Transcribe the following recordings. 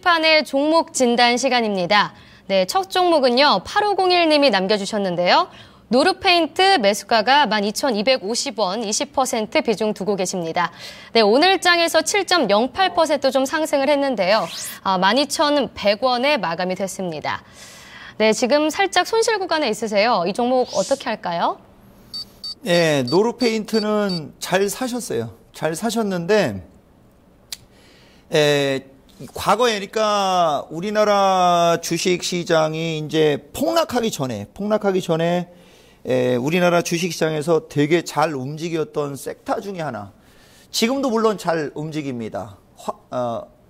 게시판의 종목 진단 시간입니다. 네, 첫 종목은요. 8501님이 남겨주셨는데요. 노르페인트 매수가가 12,250원, 20% 비중 두고 계십니다. 네, 오늘 장에서 7.08% 좀 상승을 했는데요. 12,100원에 마감이 됐습니다. 네, 지금 살짝 손실 구간에 있으세요. 이 종목 어떻게 할까요? 네, 노르페인트는 잘 사셨어요. 잘 사셨는데, 과거에 그러니까 우리나라 주식 시장이 이제 폭락하기 전에 우리나라 주식 시장에서 되게 잘 움직였던 섹터 중에 하나. 지금도 물론 잘 움직입니다.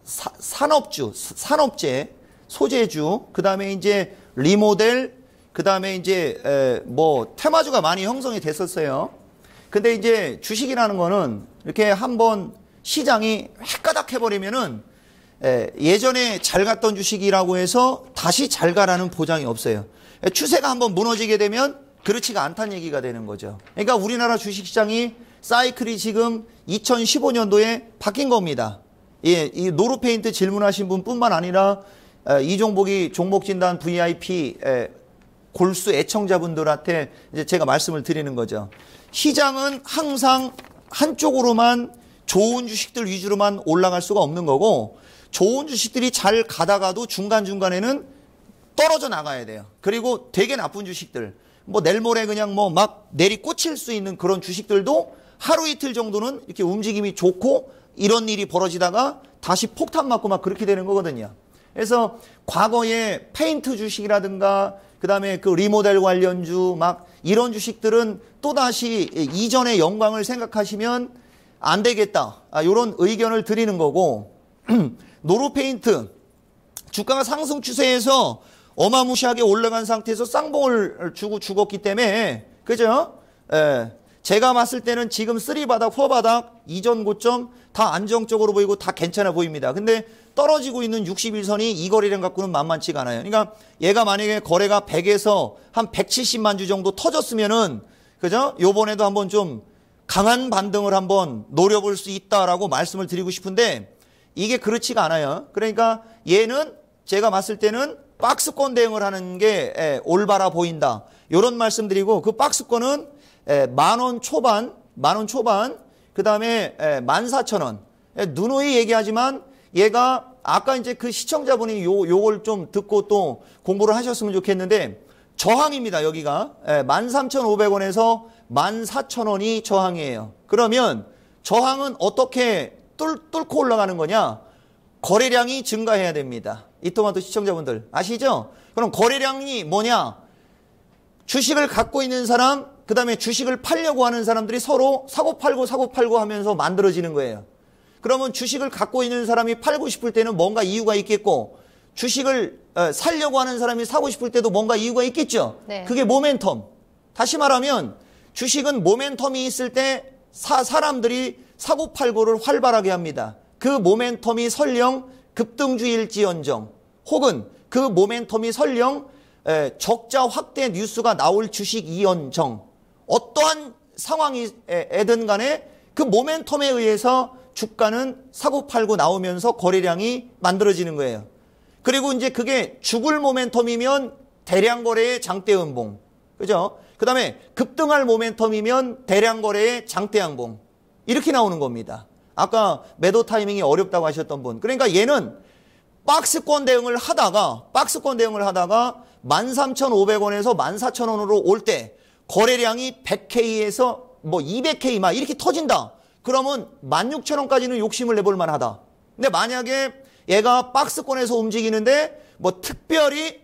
산업주, 산업재, 소재주, 그다음에 이제 리모델, 그다음에 이제 뭐 테마주가 많이 형성이 됐었어요. 근데 이제 주식이라는 거는 이렇게 한번 시장이 획가닥 해버리면은 예전에 잘 갔던 주식이라고 해서 다시 잘 가라는 보장이 없어요. 추세가 한번 무너지게 되면 그렇지가 않다는 얘기가 되는 거죠. 그러니까 우리나라 주식시장이 사이클이 지금 2015년도에 바뀐 겁니다. 예, 이 노르페인트 질문하신 분뿐만 아니라 이 종목이 종목진단 VIP 골수 애청자분들한테 이제 제가 말씀을 드리는 거죠. 시장은 항상 한쪽으로만 좋은 주식들 위주로만 올라갈 수가 없는 거고, 좋은 주식들이 잘 가다가도 중간중간에는 떨어져 나가야 돼요. 그리고 되게 나쁜 주식들, 뭐 내일 모레 그냥 뭐 막 내리꽂힐 수 있는 그런 주식들도 하루 이틀 정도는 이렇게 움직임이 좋고 이런 일이 벌어지다가 다시 폭탄 맞고 막 그렇게 되는 거거든요. 그래서 과거에 페인트 주식이라든가 그다음에 그 리모델 관련주 막 이런 주식들은 또다시 이전의 영광을 생각하시면 안 되겠다. 이런 의견을 드리는 거고, 노르페인트 주가가 상승 추세에서 어마무시하게 올라간 상태에서 쌍봉을 주고 죽었기 때문에, 그죠? 제가 봤을 때는 지금 3바닥, 4바닥, 이전 고점 다 안정적으로 보이고 다 괜찮아 보입니다. 근데 떨어지고 있는 61선이 이 거래량 갖고는 만만치가 않아요. 그러니까 얘가 만약에 거래가 100에서 한 170만 주 정도 터졌으면은, 그죠? 요번에도 한번 좀 강한 반등을 한번 노려볼 수 있다라고 말씀을 드리고 싶은데, 이게 그렇지가 않아요. 그러니까 얘는 제가 봤을 때는 박스권 대응을 하는 게 올바라 보인다. 이런 말씀 드리고, 그 박스권은 10,000원 초반, 그 다음에 14,000원. 누누이 얘기하지만 얘가 아까 이제 그 시청자분이 요걸 좀 듣고 또 공부를 하셨으면 좋겠는데, 저항입니다, 여기가. 13,500원에서 14,000원이 저항이에요. 그러면 저항은 어떻게 뚫고 올라가는 거냐? 거래량이 증가해야 됩니다. 이토마토 시청자분들 아시죠? 그럼 거래량이 뭐냐? 주식을 갖고 있는 사람, 그 다음에 주식을 팔려고 하는 사람들이 서로 사고팔고 하면서 만들어지는 거예요. 그러면 주식을 갖고 있는 사람이 팔고 싶을 때는 뭔가 이유가 있겠고, 주식을 살려고 하는 사람이 사고 싶을 때도 뭔가 이유가 있겠죠. 네. 그게 모멘텀. 다시 말하면 주식은 모멘텀이 있을 때 사람들이 사고팔고를 활발하게 합니다. 그 모멘텀이 설령 급등주일지언정, 혹은 그 모멘텀이 설령 적자 확대 뉴스가 나올 주식이언정, 어떠한 상황이든 간에 그 모멘텀에 의해서 주가는 사고팔고 나오면서 거래량이 만들어지는 거예요. 그리고 이제 그게 죽을 모멘텀이면 대량 거래의 장대 음봉, 그죠? 그 다음에 급등할 모멘텀이면 대량 거래의 장대 양봉, 이렇게 나오는 겁니다. 아까 매도 타이밍이 어렵다고 하셨던 분. 그러니까 얘는 박스권 대응을 하다가 13,500원에서 14,000원으로 올 때 거래량이 100K에서 뭐 200K 막 이렇게 터진다. 그러면 16,000원까지는 욕심을 내볼 만하다. 근데 만약에 얘가 박스권에서 움직이는데 뭐 특별히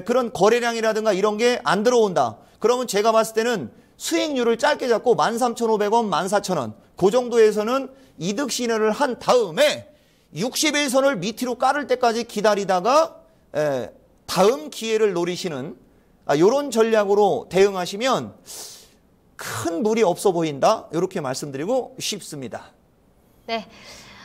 그런 거래량이라든가 이런 게 안 들어온다. 그러면 제가 봤을 때는 수익률을 짧게 잡고 13,500원, 14,000원 그 정도에서는 이득 신호를 한 다음에 61선을 밑으로 깔을 때까지 기다리다가 다음 기회를 노리시는 이런 전략으로 대응하시면 큰 무리 없어 보인다. 이렇게 말씀드리고 싶습니다. 네.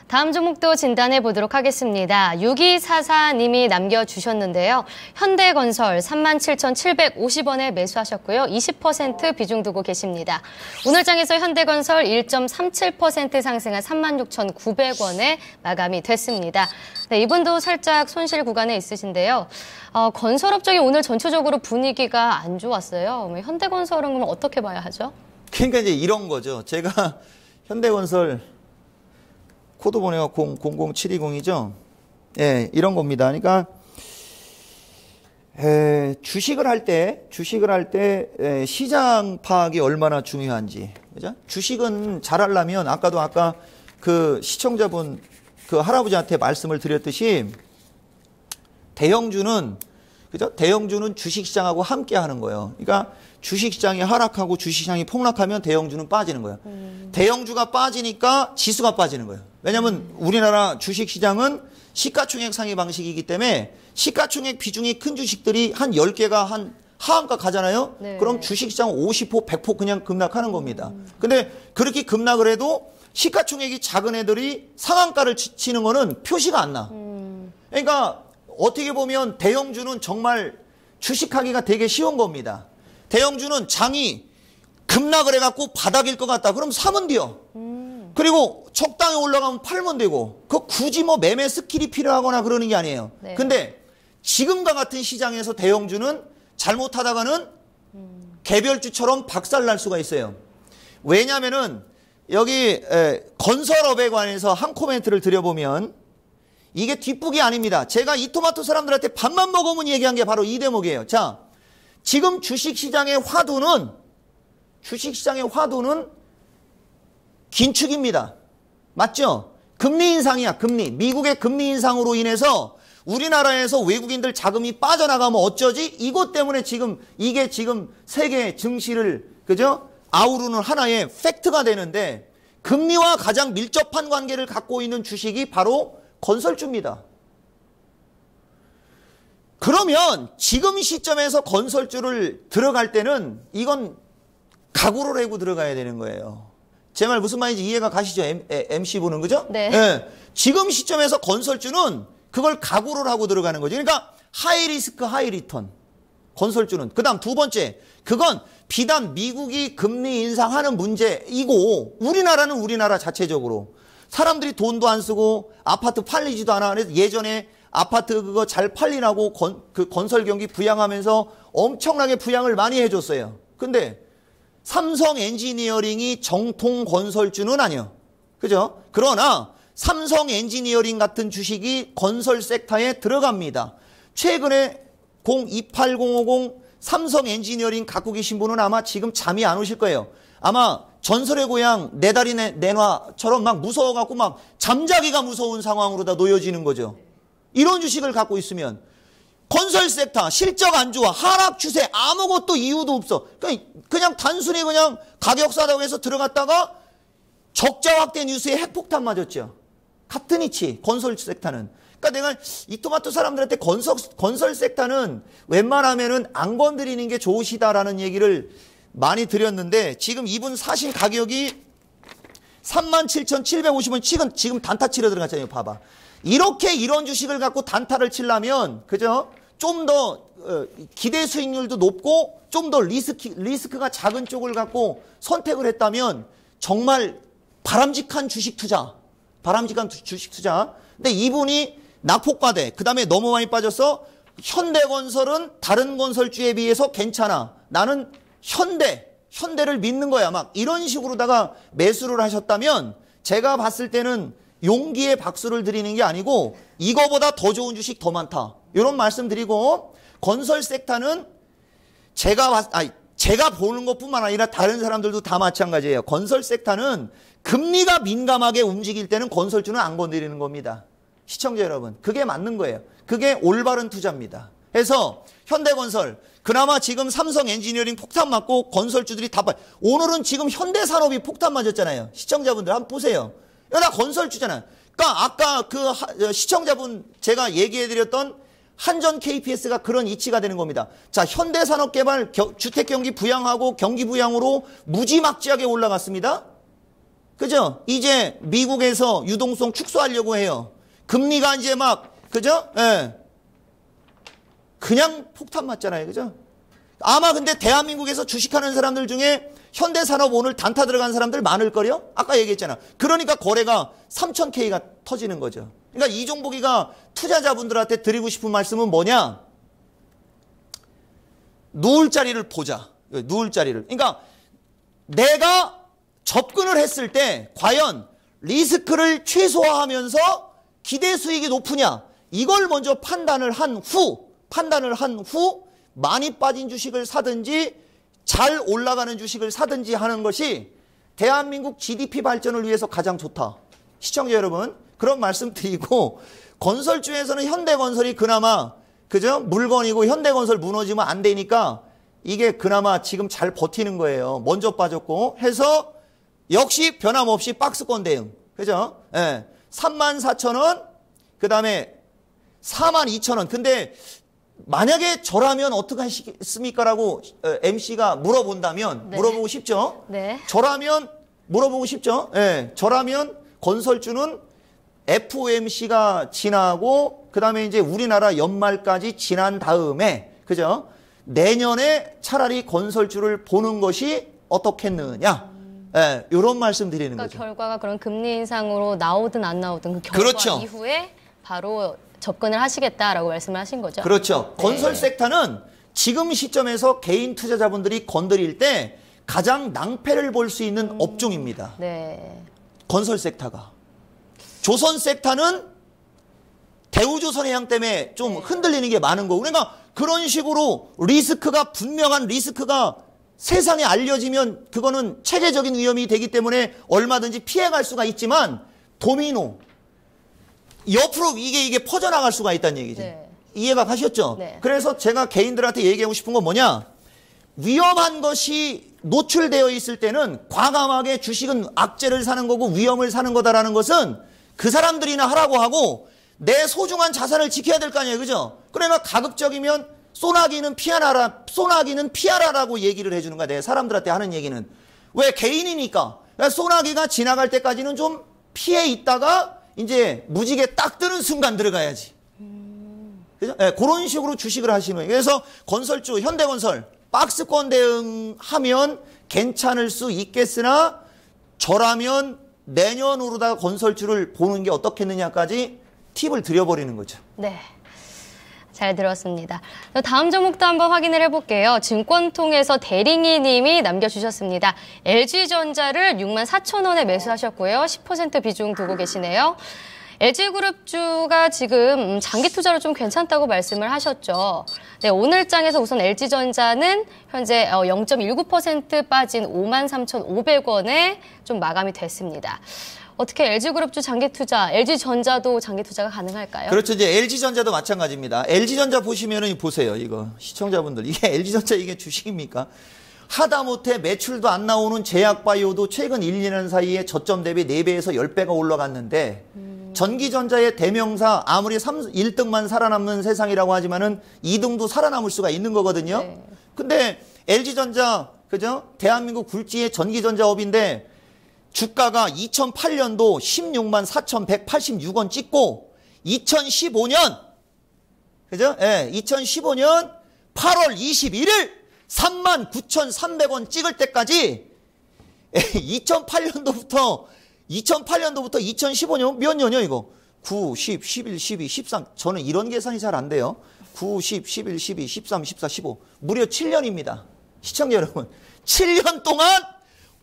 다음 종목도 진단해 보도록 하겠습니다. 6244님이 남겨주셨는데요. 현대건설 37,750원에 매수하셨고요. 20% 비중 두고 계십니다. 오늘 장에서 현대건설 1.37% 상승한 36,900원에 마감이 됐습니다. 네, 이분도 살짝 손실 구간에 있으신데요. 건설업종이 오늘 전체적으로 분위기가 안 좋았어요. 현대건설은 그럼 어떻게 봐야 하죠? 그러니까 이제 이런 거죠. 제가 현대건설 코드 번호가 000720이죠. 예, 이런 겁니다. 그러니까 주식을 할 때 시장 파악이 얼마나 중요한지, 그죠? 주식은 잘하려면 아까 그 시청자분 그 할아버지한테 말씀을 드렸듯이 대형주는 그죠? 대형주는 주식시장하고 함께 하는 거예요. 그러니까 주식시장이 하락하고 주식시장이 폭락하면 대형주는 빠지는 거예요. 대형주가 빠지니까 지수가 빠지는 거예요. 왜냐하면 우리나라 주식시장은 시가총액 상위 방식이기 때문에 시가총액 비중이 큰 주식들이 한 10개가 한 하한가 가잖아요. 네. 그럼 주식시장 50%, 100% 그냥 급락하는 겁니다. 근데 그렇게 급락을 해도 시가총액이 작은 애들이 상한가를 치는 거는 표시가 안 나. 그러니까 어떻게 보면 대형주는 정말 주식하기가 되게 쉬운 겁니다. 대형주는 장이 급락을 해갖고 바닥일 것 같다. 그럼 사면 돼요. 그리고 적당히 올라가면 팔면 되고, 그 굳이 뭐 매매 스킬이 필요하거나 그러는 게 아니에요. 네. 근데 지금과 같은 시장에서 대형주는 잘못하다가는 개별주처럼 박살날 수가 있어요. 왜냐면은 여기 건설업에 관해서 한 코멘트를 드려보면 이게 뒷북이 아닙니다. 제가 이 토마토 사람들한테 밥만 먹으면 얘기한 게 바로 이 대목이에요. 자, 지금 주식시장의 화두는 긴축입니다. 맞죠? 금리 인상이야, 금리. 미국의 금리 인상으로 인해서 우리나라에서 외국인들 자금이 빠져나가면 어쩌지? 이것 때문에 이게 지금 세계 증시를, 그죠? 아우르는 하나의 팩트가 되는데, 금리와 가장 밀접한 관계를 갖고 있는 주식이 바로 건설주입니다. 그러면 지금 시점에서 건설주를 들어갈 때는 이건 각오를 하고 들어가야 되는 거예요. 제 말 무슨 말인지 이해가 가시죠? MC분은, 그죠? 네. 네. 지금 시점에서 건설주는 그걸 각오를 하고 들어가는 거죠. 그러니까 하이 리스크, 하이 리턴. 건설주는. 그 다음 두 번째, 그건 비단 미국이 금리 인상하는 문제이고 우리나라는 우리나라 자체적으로 사람들이 돈도 안 쓰고 아파트 팔리지도 않아. 그래서 예전에 아파트 그거 잘 팔리라고 그 건설 경기 부양하면서 엄청나게 부양을 많이 해줬어요. 근데 삼성 엔지니어링이 정통 건설주는 아니요. 그죠? 그러나 삼성 엔지니어링 같은 주식이 건설 섹터에 들어갑니다. 최근에 028050 삼성 엔지니어링 갖고 계신 분은 아마 지금 잠이 안 오실 거예요. 아마 전설의 고향 내 다리 내놔처럼 막 무서워갖고 막 잠자기가 무서운 상황으로 다 놓여지는 거죠. 이런 주식을 갖고 있으면 건설 섹터 실적 안 좋아, 하락 추세, 아무것도 이유도 없어. 그냥 단순히 그냥 가격 싸다고 해서 들어갔다가 적자 확대 뉴스에 핵폭탄 맞았죠. 같은 이치, 건설 섹터는. 그러니까 내가 이 토마토 사람들한테 건설 sek터는 웬만하면은 안 건드리는 게 좋으시다라는 얘기를 많이 드렸는데, 지금 이분 사실 가격이 37,750원 지금 단타 치러 들어갔잖아요. 봐봐. 이렇게 이런 주식을 갖고 단타를 치려면, 그죠? 좀 더 기대 수익률도 높고 좀 더 리스크가 작은 쪽을 갖고 선택을 했다면 정말 바람직한 주식 투자. 근데 이분이 낙폭과대, 그 다음에 너무 많이 빠져서 현대건설은 다른 건설주에 비해서 괜찮아. 나는 현대를 믿는 거야. 막 이런 식으로다가 매수를 하셨다면 제가 봤을 때는 용기에 박수를 드리는 게 아니고 이거보다 더 좋은 주식 더 많다. 이런 말씀 드리고, 건설 섹터는 제가 보는 것뿐만 아니라 다른 사람들도 다 마찬가지예요. 건설 섹터는 금리가 민감하게 움직일 때는 건설주는 안 건드리는 겁니다. 시청자 여러분, 그게 맞는 거예요. 그게 올바른 투자입니다. 그래서 현대건설, 그나마 지금 삼성 엔지니어링 폭탄 맞고 건설주들이 다 오늘은 지금 현대산업이 폭탄 맞았잖아요. 시청자분들 한번 보세요. 나 건설주잖아요. 그러니까 아까 그 시청자분 제가 얘기해드렸던 한전 KPS가 그런 이치가 되는 겁니다. 자, 현대산업개발 주택경기 부양하고 경기 부양으로 무지막지하게 올라갔습니다. 그죠? 이제 미국에서 유동성 축소하려고 해요. 금리가 이제 막, 그죠? 예. 그냥 폭탄 맞잖아요. 그죠? 아마 근데 대한민국에서 주식하는 사람들 중에 현대산업 오늘 단타 들어간 사람들 많을걸요? 아까 얘기했잖아. 그러니까 거래가 3,000K가 터지는 거죠. 그러니까 이종복이가 투자자분들한테 드리고 싶은 말씀은 뭐냐? 누울 자리를 보자. 누울 자리를. 그러니까 내가 접근을 했을 때 과연 리스크를 최소화하면서 기대 수익이 높으냐? 이걸 먼저 판단을 한 후 많이 빠진 주식을 사든지 잘 올라가는 주식을 사든지 하는 것이 대한민국 GDP 발전을 위해서 가장 좋다. 시청자 여러분, 그런 말씀 드리고, 건설주에서는 현대건설이 그나마 그죠? 물건이고 현대건설 무너지면 안 되니까 이게 그나마 지금 잘 버티는 거예요. 먼저 빠졌고 해서 역시 변함없이 박스권 대응. 그죠? 예. 34,000원, 그 다음에 42,000원. 근데 만약에 저라면 어떻게 하시겠습니까? 라고 MC가 물어본다면, 네. 물어보고 싶죠? 네. 저라면, 물어보고 싶죠? 예. 저라면 건설주는 FOMC가 지나고, 그 다음에 이제 우리나라 연말까지 지난 다음에, 그죠? 내년에 차라리 건설주를 보는 것이 어떻겠느냐. 예, 이런 말씀 드리는 거죠. 결과가 그런 금리 인상으로 나오든 안 나오든 그 결과 그렇죠. 이후에 바로 접근을 하시겠다라고 말씀을 하신 거죠. 그렇죠. 네. 건설 섹터는 지금 시점에서 개인 투자자분들이 건드릴 때 가장 낭패를 볼 수 있는 업종입니다. 네. 건설 섹터가. 조선 섹터는 대우조선해양 때문에 좀 네. 흔들리는 게 많은 거고. 그러니까 그런 식으로 리스크가 분명한 리스크가 세상에 알려지면 그거는 체계적인 위험이 되기 때문에 얼마든지 피해갈 수가 있지만 도미노. 옆으로 이게 퍼져나갈 수가 있다는 얘기지. 네. 이해가 가셨죠? 네. 그래서 제가 개인들한테 얘기하고 싶은 건 뭐냐. 위험한 것이 노출되어 있을 때는 과감하게 주식은 악재를 사는 거고 위험을 사는 거다라는 것은 그 사람들이나 하라고 하고 내 소중한 자산을 지켜야 될 거 아니에요. 그죠? 그러니까 가급적이면 소나기는 피하라라고 얘기를 해주는 거야. 내 사람들한테 하는 얘기는. 왜? 개인이니까. 소나기가 지나갈 때까지는 좀 피해 있다가 이제 무지개 딱 뜨는 순간 들어가야지. 그죠? 네, 그런 식으로 주식을 하시는 거예요. 그래서 건설주, 현대건설, 박스권 대응하면 괜찮을 수 있겠으나 저라면 내년으로다가 건설주를 보는 게 어떻겠느냐까지 팁을 드려버리는 거죠. 네. 잘 들었습니다. 다음 종목도 한번 확인을 해볼게요. 증권통에서 대링이 님이 남겨주셨습니다. LG전자를 64,000원에 매수하셨고요. 10% 비중 두고 계시네요. LG그룹주가 지금 장기 투자로 좀 괜찮다고 말씀을 하셨죠. 네, 오늘 장에서 우선 LG전자는 현재 0.19% 빠진 53,500원에 좀 마감이 됐습니다. 어떻게 LG그룹주 장기 투자, LG전자도 장기 투자가 가능할까요? 그렇죠. 이제 LG전자도 마찬가지입니다. LG전자 보시면은 보세요. 이거 시청자분들. 이게 LG전자 이게 주식입니까? 하다못해 매출도 안 나오는 제약바이오도 최근 1, 2년 사이에 저점 대비 4배에서 10배가 올라갔는데 전기전자의 대명사 아무리 1등만 살아남는 세상이라고 하지만은 2등도 살아남을 수가 있는 거거든요. 네. 근데 LG전자, 그죠? 대한민국 굴지의 전기전자업인데 주가가 2008년도 16만 4,186원 찍고 2015년, 그죠? 예, 2015년 8월 21일 39,300원 찍을 때까지 2008년도부터 2015년 몇 년이요 이거? 9, 10, 11, 12, 13. 저는 이런 계산이 잘 안 돼요. 9, 10, 11, 12, 13, 14, 15. 무려 7년입니다. 시청자 여러분. 7년 동안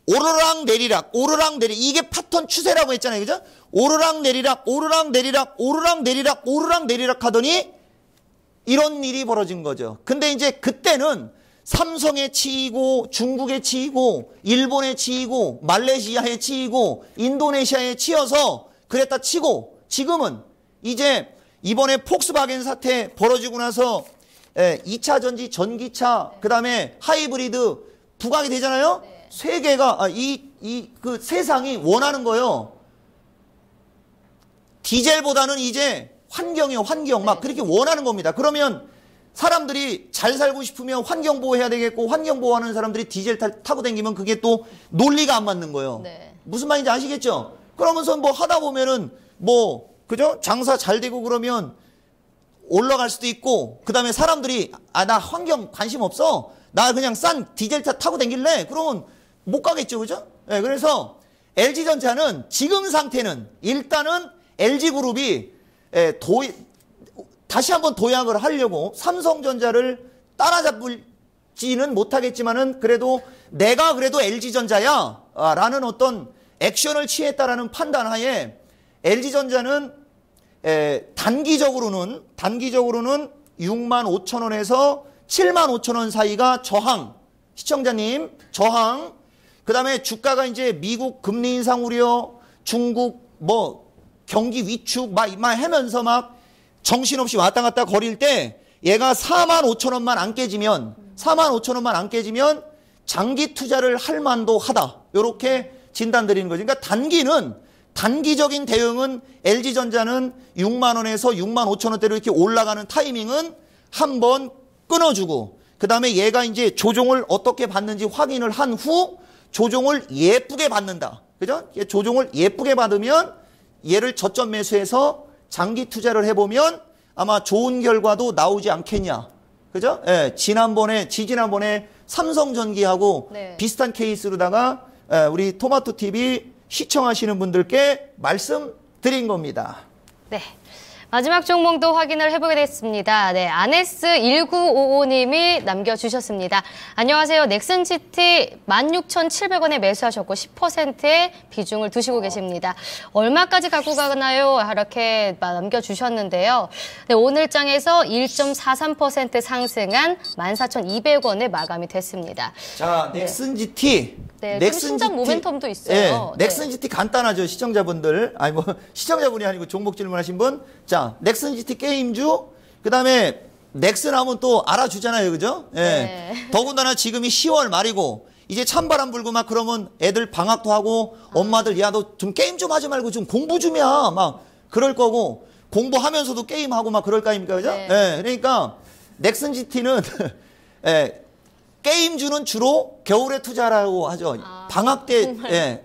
오르락 내리락, 오르락 내리락. 이게 패턴 추세라고 했잖아요. 그죠? 오르락 내리락, 오르락 내리락, 오르락 내리락, 오르락 내리락 하더니 이런 일이 벌어진 거죠. 근데 이제 그때는 삼성에 치이고 중국에 치이고 일본에 치이고 말레이시아에 치이고 인도네시아에 치여서 그랬다 치고 지금은 이제 이번에 폭스바겐 사태 벌어지고 나서 2차 전지 전기차 그다음에 하이브리드 부각이 되잖아요. 네. 세계가 그 세상이 원하는 거예요. 디젤보다는 이제 환경이요, 환경 막 그렇게 원하는 겁니다. 그러면 사람들이 잘 살고 싶으면 환경 보호해야 되겠고 환경 보호하는 사람들이 디젤 타고 다니면 그게 또 논리가 안 맞는 거예요. 네. 무슨 말인지 아시겠죠? 그러면서 뭐 하다 보면은 뭐 그죠? 장사 잘 되고 그러면 올라갈 수도 있고 그다음에 사람들이 나 환경 관심 없어. 나 그냥 싼 디젤 타고 다닐래. 그러면 못 가겠죠. 그죠? 네, 그래서 LG전자는 지금 상태는 일단은 LG그룹이 다시 한번 도약을 하려고 삼성전자를 따라잡지는 못하겠지만은 그래도 내가 그래도 LG전자야 라는 어떤 액션을 취했다라는 판단하에 LG전자는 단기적으로는 6만 5천 원에서 7만 5천 원 사이가 저항. 시청자님, 저항. 그 다음에 주가가 이제 미국 금리 인상 우려, 중국 뭐 경기 위축 막 하면서 막 정신없이 왔다 갔다 거릴 때 얘가 4만 5천 원만 안 깨지면 4만 5천 원만 안 깨지면 장기 투자를 할 만도 하다. 이렇게 진단 드리는 거죠. 그러니까 단기적인 대응은 LG전자는 6만 원에서 6만 5천 원대로 이렇게 올라가는 타이밍은 한번 끊어주고 그 다음에 얘가 이제 조종을 어떻게 받는지 확인을 한 후 조종을 예쁘게 받는다. 그죠? 조종을 예쁘게 받으면 얘를 저점 매수해서 장기 투자를 해보면 아마 좋은 결과도 나오지 않겠냐. 그죠? 예, 지난번에 삼성전기하고 네. 비슷한 케이스로다가 우리 토마토TV 시청하시는 분들께 말씀드린 겁니다. 네. 마지막 종목도 확인을 해보게 됐습니다. 네, 아네스1955님이 남겨주셨습니다. 안녕하세요. 넥슨GT 16,700원에 매수하셨고 10%의 비중을 두시고 계십니다. 얼마까지 갖고 가나요? 이렇게 남겨주셨는데요. 네, 오늘 장에서 1.43% 상승한 14,200원에 마감이 됐습니다. 자, 넥슨GT. 네, 좀 신작 모멘텀도 있어요. 네, 네. 넥슨GT 간단하죠, 시청자분들. 아니 뭐 시청자분이 아니고 종목 질문하신 분. 자, 넥슨GT 게임주. 그다음에 넥슨 하면 또 알아주잖아요, 그죠? 예. 네. 더군다나 지금이 10월 말이고 이제 찬바람 불고 막 그러면 애들 방학도 하고 엄마들 야 너 좀 게임 좀 하지 말고 좀 공부 좀 해야 막 그럴 거고 공부하면서도 게임하고 막 그럴 거 아닙니까, 그죠? 네. 예. 그러니까 넥슨GT는 예. 게임주는 주로 겨울에 투자라고 하죠. 방학 때, 정말.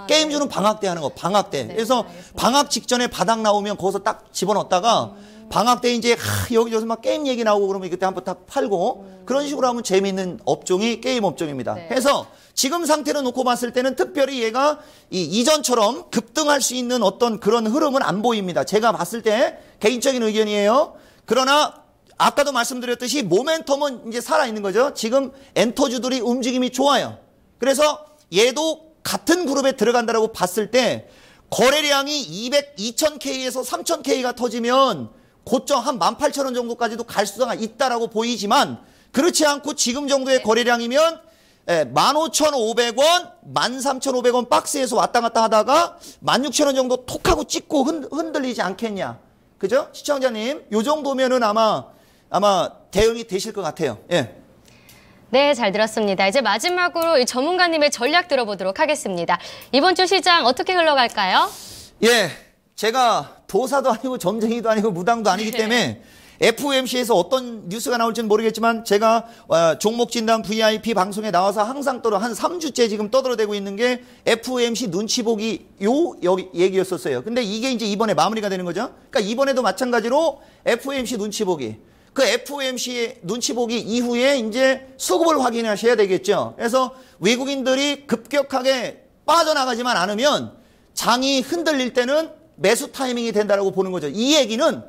게임주는 방학 때 하는 거, 방학 때. 네, 그래서 알겠습니다. 방학 직전에 바닥 나오면 거기서 딱 집어넣었다가 방학 때 이제 여기저기서 막 게임 얘기 나오고 그러면 그때 한번 딱 팔고 그런 식으로 하면 재미있는 업종이 게임 업종입니다. 네. 그래서 지금 상태로 놓고 봤을 때는 특별히 얘가 이전처럼 급등할 수 있는 어떤 그런 흐름은 안 보입니다. 제가 봤을 때 개인적인 의견이에요. 그러나 아까도 말씀드렸듯이 모멘텀은 이제 살아있는 거죠. 지금 엔터주들이 움직임이 좋아요. 그래서 얘도 같은 그룹에 들어간다라고 봤을 때 거래량이 2,000K에서 3,000K가 터지면 고점 한 18,000원 정도까지도 갈 수가 있다라고 보이지만 그렇지 않고 지금 정도의 거래량이면 15,500원, 13,500원 박스에서 왔다 갔다 하다가 16,000원 정도 톡 하고 찍고 흔들리지 않겠냐. 그죠? 시청자님, 요 정도면은 아마 대응이 되실 것 같아요. 예. 네, 잘 들었습니다. 이제 마지막으로 이 전문가님의 전략 들어보도록 하겠습니다. 이번 주 시장 어떻게 흘러갈까요? 예. 제가 도사도 아니고 점쟁이도 아니고 무당도 아니기 때문에 FOMC에서 어떤 뉴스가 나올지는 모르겠지만 제가 종목 진단 VIP 방송에 나와서 항상 한 3주째 지금 떠들어대고 있는 게 FOMC 눈치 보기 여기 얘기였었어요. 근데 이게 이제 이번에 마무리가 되는 거죠. 그러니까 이번에도 마찬가지로 FOMC 눈치 보기. 그 FOMC 눈치 보기 이후에 이제 수급을 확인하셔야 되겠죠. 그래서 외국인들이 급격하게 빠져나가지만 않으면 장이 흔들릴 때는 매수 타이밍이 된다라고 보는 거죠. 이 얘기는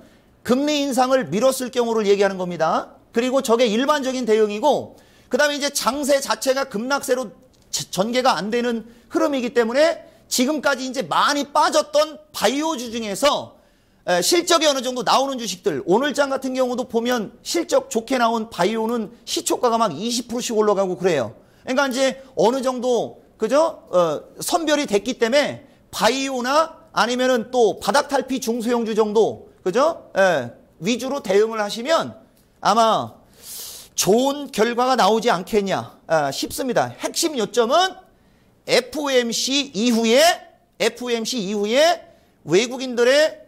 금리 인상을 미뤘을 경우를 얘기하는 겁니다. 그리고 저게 일반적인 대응이고 그다음에 이제 장세 자체가 급락세로 전개가 안 되는 흐름이기 때문에 지금까지 이제 많이 빠졌던 바이오주 중에서 실적이 어느 정도 나오는 주식들 오늘 장 같은 경우도 보면 실적 좋게 나온 바이오는 시초가가 막 20%씩 올라가고 그래요. 그러니까 이제 어느 정도 그죠? 선별이 됐기 때문에 바이오나 아니면은 또 바닥 탈피 중소형주 정도 그죠? 위주로 대응을 하시면 아마 좋은 결과가 나오지 않겠냐 싶습니다. 핵심 요점은 FOMC 이후에 외국인들의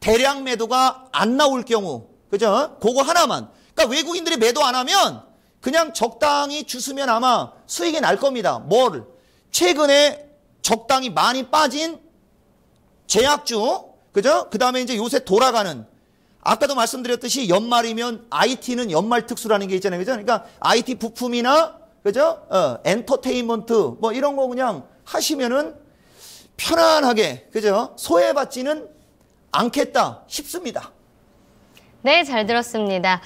대량 매도가 안 나올 경우, 그죠? 그거 하나만. 그러니까 그러니까 외국인들이 매도 안 하면 그냥 적당히 주스면 아마 수익이 날 겁니다. 뭘? 최근에 적당히 많이 빠진 제약주, 그죠? 그 다음에 이제 요새 돌아가는, 아까도 말씀드렸듯이 연말이면 IT는 연말 특수라는 게 있잖아요. 그죠? 그러니까 IT 부품이나, 그죠? 엔터테인먼트, 뭐 이런 거 그냥 하시면은 편안하게, 그죠? 소외받지는 않겠다 싶습니다. 네, 잘 들었습니다.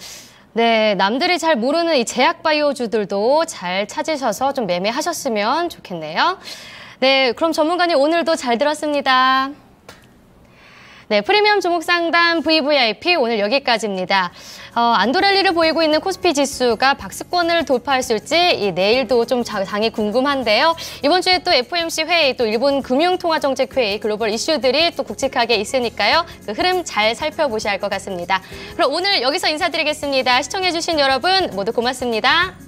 네, 남들이 잘 모르는 이 제약바이오주들도 잘 찾으셔서 좀 매매하셨으면 좋겠네요. 네, 그럼 전문가님 오늘도 잘 들었습니다. 네, 프리미엄 종목 상담 VVIP 오늘 여기까지입니다. 안도랠리를 보이고 있는 코스피 지수가 박스권을 돌파할 수 있을지 내일도 좀 장이 궁금한데요. 이번 주에 또 FOMC 회의, 또 일본 금융통화정책회의, 글로벌 이슈들이 또 굵직하게 있으니까요. 그 흐름 잘 살펴보셔야 할 것 같습니다. 그럼 오늘 여기서 인사드리겠습니다. 시청해주신 여러분 모두 고맙습니다.